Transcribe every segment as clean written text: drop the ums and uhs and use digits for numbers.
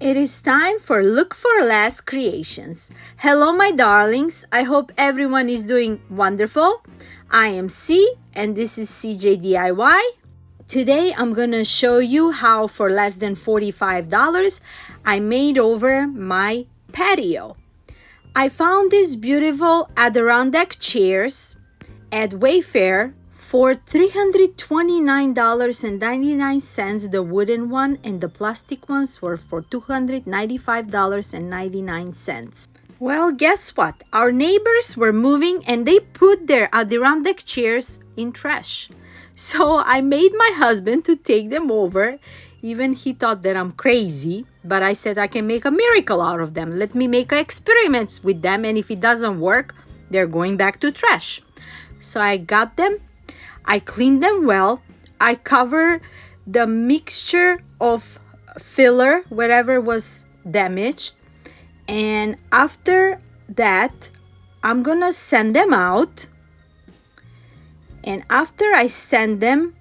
It is time for Look for Less Creations. Hello, my darlings. I hope everyone is doing wonderful. I am C, and this is CJ DIY. Today, I'm going to show you how for less than $45, I made over my patio. I found these beautiful Adirondack chairs at Wayfair for $329.99, the wooden one, and the plastic ones were for $295.99. Well, guess what? Our neighbors were moving and they put their Adirondack chairs in trash. So I made my husband to take them over. Even he thought that I'm crazy, but I said I can make a miracle out of them. Let me make experiments with them, and if it doesn't work, they're going back to trash. So I got them. I cleaned them well. I covered the mixture of filler, whatever was damaged. And after that, I'm gonna send them out. And after I send them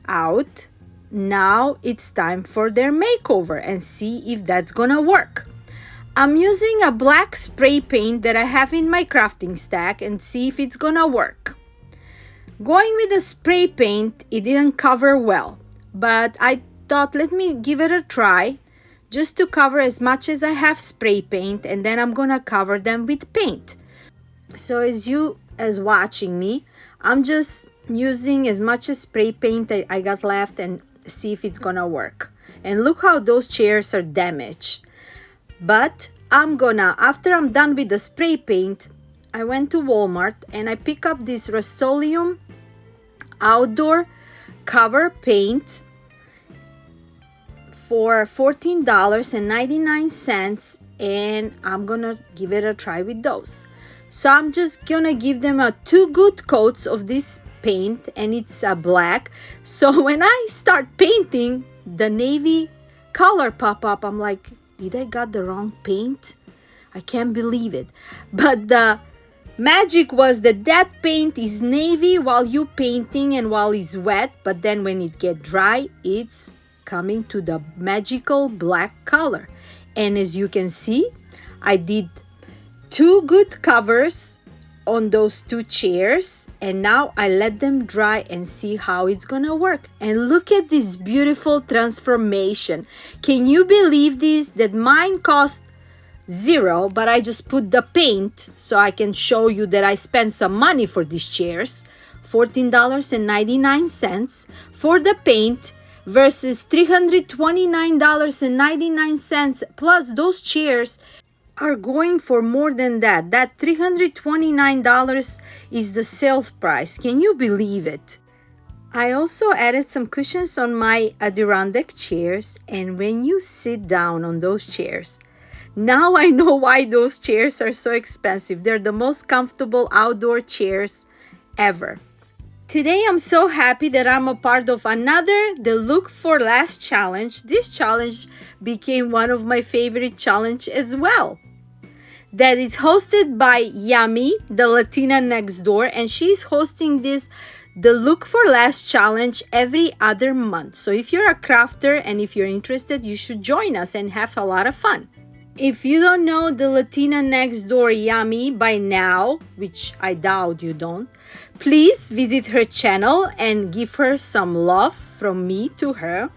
out, now it's time for their makeover and see if that's gonna work. I'm using a black spray paint that I have in my crafting stack and see if it's gonna work. Going with the spray paint, it didn't cover well, but I thought let me give it a try just to cover as much as I have spray paint, and then I'm gonna cover them with paint. So as watching me, I'm just using as much as spray paint that I got left and see if it's gonna work. And look how those chairs are damaged. But after I'm done with the spray paint, I went to Walmart and I picked up this Rust-Oleum outdoor cover paint for $14.99, and I'm gonna give it a try with those. So I'm just gonna give them two good coats of this paint, and it's black. So when I start painting, the navy color pop up. I'm like, did I got the wrong paint? I can't believe it. But the magic was that paint is navy while you painting and while it's wet, but then when it get dry, it's coming to the magical black color. And as you can see, I did two good covers on those two chairs, and now I let them dry and see how it's gonna work. And look at this beautiful transformation. Can you believe this? That mine cost $0, but I just put the paint so I can show you that I spent some money for these chairs. $14.99 for the paint versus $329.99, plus those chairs are going for more than that. That $329 is the sales price. Can you believe it? I also added some cushions on my Adirondack chairs, and when you sit down on those chairs, now I know why those chairs are so expensive. They're the most comfortable outdoor chairs ever. Today I'm so happy that I'm a part of the Look for Less challenge. This challenge became one of my favorite challenge as well. That is hosted by Yummy, the Latina next door, and she's hosting the Look for Less challenge every other month. So if you're a crafter and if you're interested, you should join us and have a lot of fun. If you don't know the Latina next door Yummy by now, which I doubt you don't, please visit her channel and give her some love from me to her.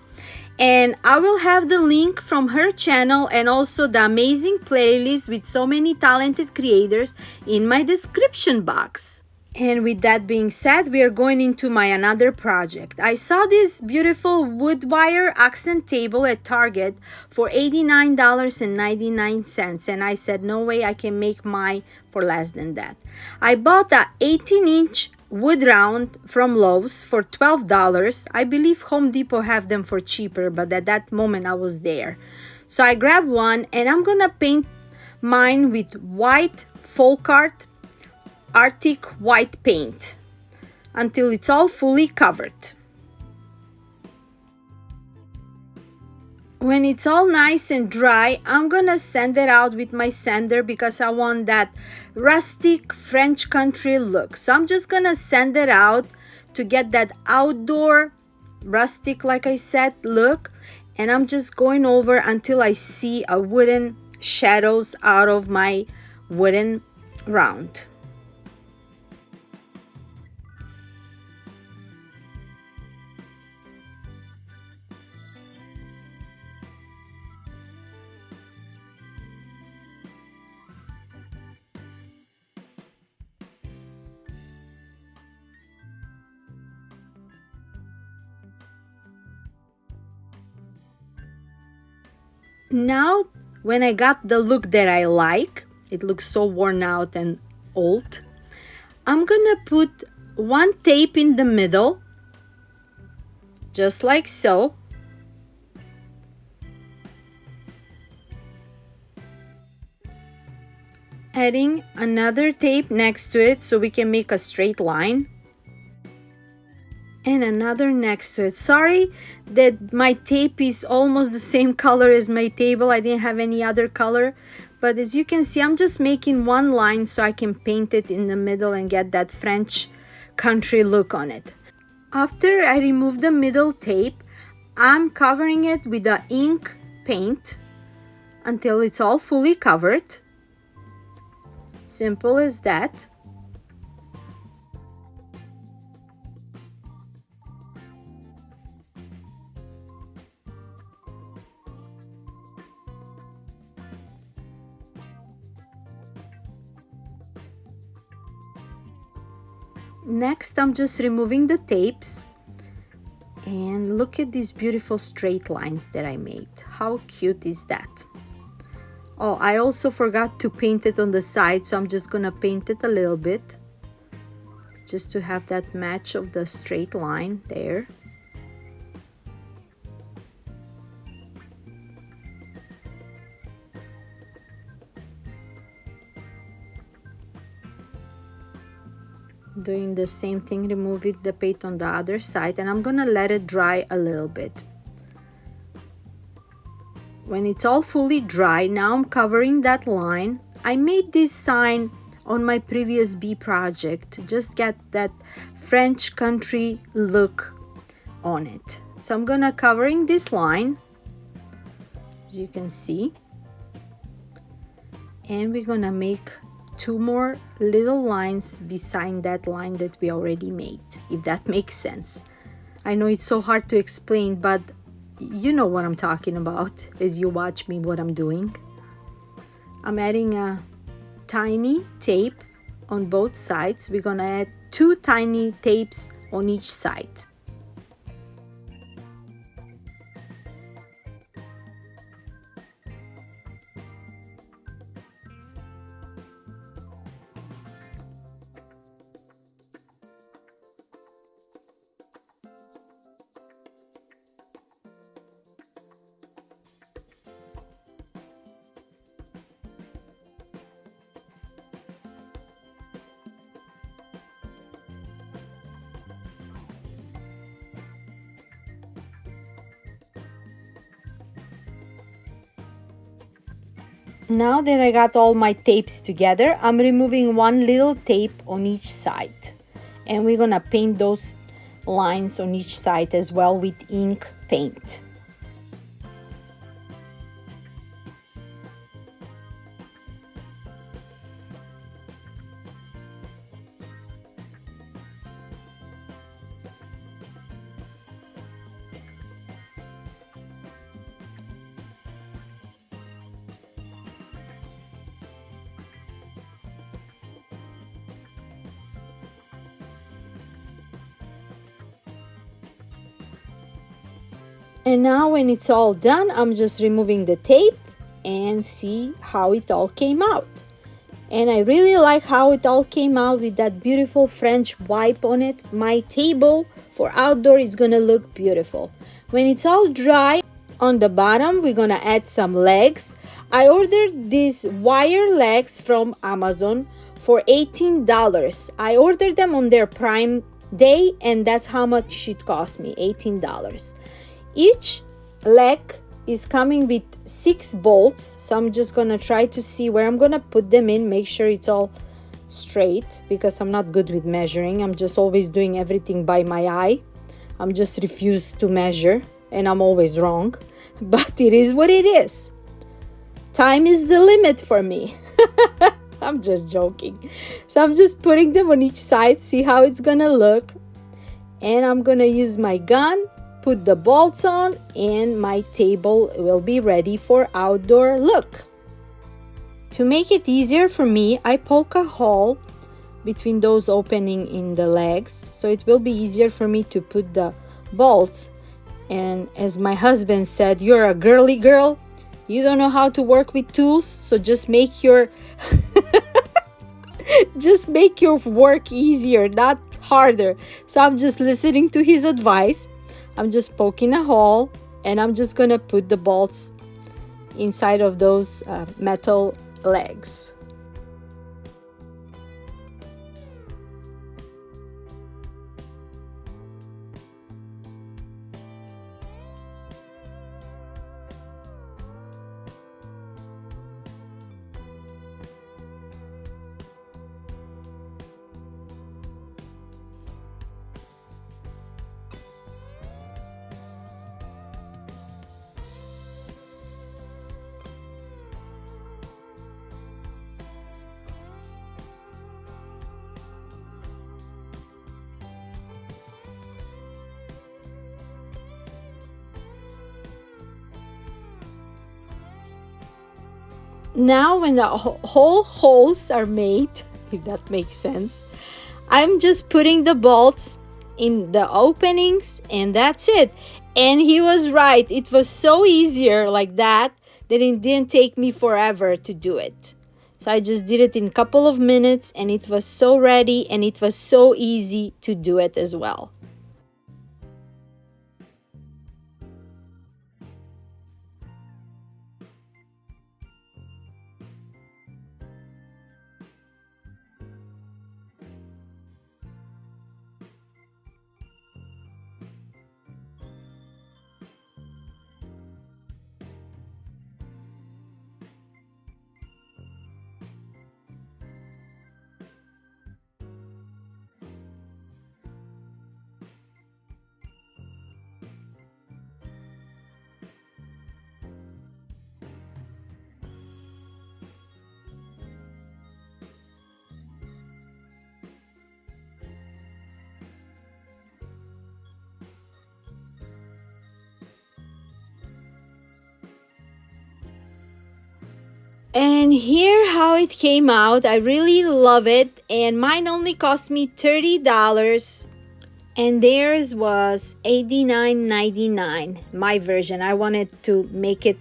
And I will have the link from her channel and also the amazing playlist with so many talented creators in my description box. And with that being said, we are going into my another project. I saw this beautiful wood wire accent table at Target for $89.99, and I said, no way I can make mine for less than that. I bought a 18-inch wood round from Lowe's for $12. I believe Home Depot have them for cheaper, but at that moment I was there. So I grabbed one, and I'm gonna paint mine with white folk art Arctic white paint until it's all fully covered. When it's all nice and dry, I'm gonna sand it out with my sander because I want that rustic French country look. So I'm just gonna sand it out to get that outdoor rustic, like I said, look. and I'm just going over until I see a wooden shadows out of my wooden round. Now, when I got the look that I like, it looks so worn out and old, I'm gonna put one tape in the middle, just like so. Adding another tape next to it so we can make a straight line. And another next to it. Sorry that my tape is almost the same color as my table. I didn't have any other color. But as you can see, I'm just making one line so I can paint it in the middle and get that French country look on it. After I remove the middle tape, I'm covering it with the ink paint until it's all fully covered. Simple as that. Next, I'm just removing the tapes, and look at these beautiful straight lines that I made. How cute is that? Oh, I also forgot to paint it on the side, so I'm just gonna paint it a little bit just to have that match of the straight line there. Doing the same thing, removing the paint on the other side, and I'm gonna let it dry a little bit. When it's all fully dry, now I'm covering that line. I made this sign on my previous bee project, just get that French country look on it. So I'm gonna covering this line, as you can see, and we're gonna make two more little lines beside that line that we already made, if that makes sense. I know it's so hard to explain, but you know what I'm talking about as you watch me what I'm doing. I'm adding a tiny tape on both sides. We're gonna add two tiny tapes on each side. Now that I got all my tapes together, I'm removing one little tape on each side. And we're gonna paint those lines on each side as well with ink paint. And now when it's all done, I'm just removing the tape and see how it all came out. And I really like how it all came out with that beautiful French wipe on it. My table for outdoor is gonna look beautiful. When it's all dry, on the bottom we're gonna add some legs. I ordered these wire legs from Amazon for $18. I ordered them on their Prime Day, and that's how much it cost me, $18. Each leg is coming with 6 bolts, so I'm just gonna try to see where I'm gonna put them in, make sure it's all straight, because I'm not good with measuring. I'm just always doing everything by my eye. I'm just refused to measure, and I'm always wrong. but it is what it is. Time is the limit for me. I'm just joking. So I'm just putting them on each side, see how it's gonna look. And I'm gonna use my gun, put the bolts on, and my table will be ready for outdoor look. To make it easier for me, I poke a hole between those opening in the legs, so it will be easier for me to put the bolts. And as my husband said, you're a girly girl, you don't know how to work with tools, so just make your just make your work easier, not harder. So I'm just listening to his advice. I'm just poking a hole, and I'm just gonna put the bolts inside of those metal legs. Now when the whole holes are made, if that makes sense, I'm just putting the bolts in the openings, and that's it. And he was right. It was so easier like that it didn't take me forever to do it. So I just did it in a couple of minutes, and it was so ready, and it was so easy to do it as well. And here how it came out. I really love it, and mine only cost me $30, and theirs was $89.99. My version. I wanted to make it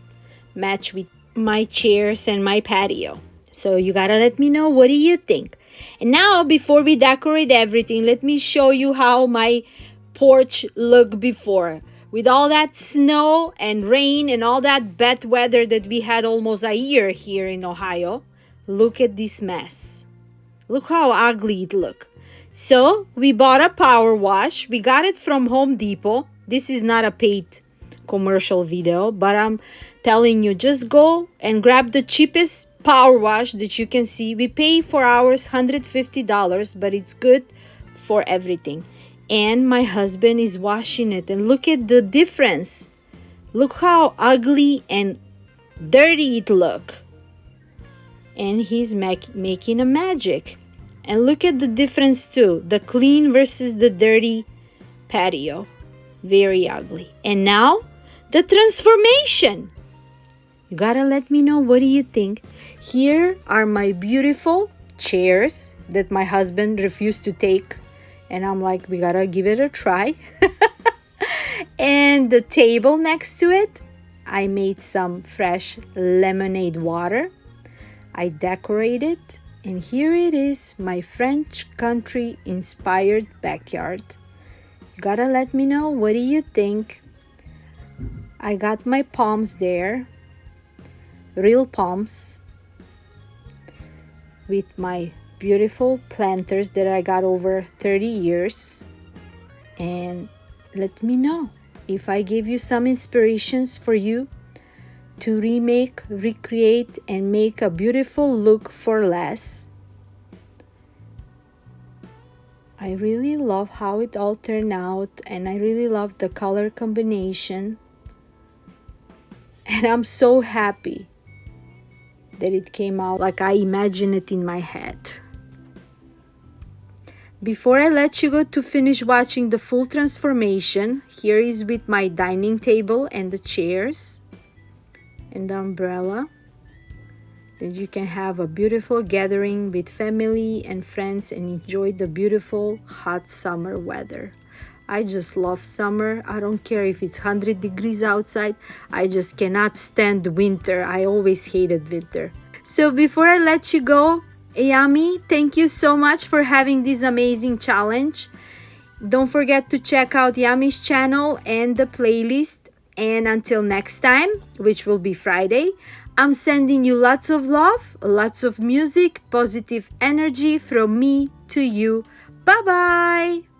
match with my chairs and my patio. So you gotta let me know, what do you think? And now before we decorate everything, let me show you how my porch looked before. With all that snow and rain and all that bad weather that we had almost a year here in Ohio, look at this mess. Look how ugly it looked. So we bought a power wash. We got it from Home Depot. This is not a paid commercial video, but I'm telling you, just go and grab the cheapest power wash that you can see. We pay for ours $150, but it's good for everything. And my husband is washing it, and look at the difference. Look how ugly and dirty it look. And he's making a magic. And look at the difference too, the clean versus the dirty patio. Very ugly. And now the transformation. You gotta let me know, what do you think? Here are my beautiful chairs that my husband refused to take, and I'm like, we gotta give it a try. And the table next to it, I made some fresh lemonade water. I decorated, and here it is, my French country inspired backyard. You gotta let me know, what do you think? I got my palms there, real palms, with my beautiful planters that I got over 30 years. And let me know if I gave you some inspirations for you to remake, recreate, and make a beautiful look for less. I really love how it all turned out, and I really love the color combination. And I'm so happy that it came out like I imagined it in my head. Before I let you go to finish watching the full transformation, here is with my dining table and the chairs and the umbrella. Then you can have a beautiful gathering with family and friends and enjoy the beautiful hot summer weather. I just love summer. I don't care if it's 100 degrees outside. I just cannot stand winter. I always hated winter. So before I let you go, Yami, thank you so much for having this amazing challenge. Don't forget to check out Yami's channel and the playlist. And until next time, which will be Friday, I'm sending you lots of love, lots of music, positive energy from me to you. Bye-bye.